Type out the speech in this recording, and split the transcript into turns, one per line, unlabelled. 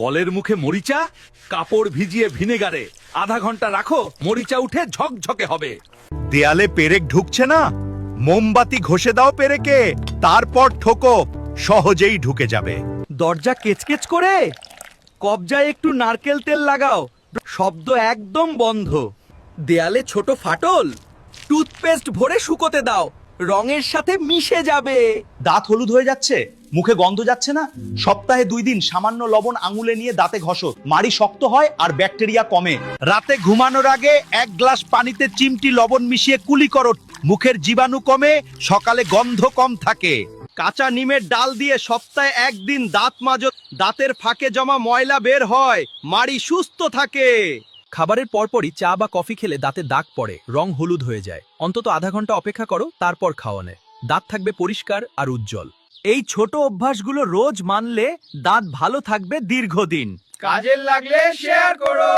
কলের মুখে মরিচা, কাপড় ভিজিয়ে ভিনেগারে আধা ঘন্টা রাখো, মরিচা উঠে ঝকঝকে হবে।
দেয়ালে পেরেক ঢুকছে না, মোমবাতি ঘষে দাও পেরেকে, তারপর ঠোকো, সহজেই ঢুকে যাবে।
দরজা কেচকেচ করে, কবজায় একটু নারকেল তেল লাগাও, শব্দ একদম বন্ধ। দেয়ালে ছোট ফাটল, টুথপেস্ট ভরে শুকোতে দাও, রঙের সাথে মিশে যাবে।
দাঁত হলুদ হয়ে যাচ্ছে, মুখে গন্ধ যাচ্ছে না? সপ্তাহে 2 দিন সামান্য লবণ আঙুলে নিয়ে দাঁতে ঘষো, মাড়ি শক্ত হয় আর ব্যাকটেরিয়া কমে।
রাতে ঘুমানোর আগে 1 গ্লাস পানিতে চিমটি লবণ মিশিয়ে কুলি করো, মুখের জীবাণু কমে, সকালে গন্ধ কম থাকে।
কাঁচা নিমের ডাল দিয়ে সপ্তাহে 1 দিন দাঁত মাজো, দাঁতের ফাঁকে জমা ময়লা বের হয়, মাড়ি সুস্থ থাকে। খাবারের পরপরই চা বা কফি খেলে দাঁতে দাগ পড়ে, রং হলুদ হয়ে যায়। অন্তত আধা ঘন্টা অপেক্ষা করো, তারপর খাওয়ানো। দাঁত থাকবে পরিষ্কার আর উজ্জ্বল। এই ছোট অভ্যাসগুলো রোজ মানলে দাঁত ভালো থাকবে দীর্ঘদিন।
কাজের লাগলে শেয়ার করো।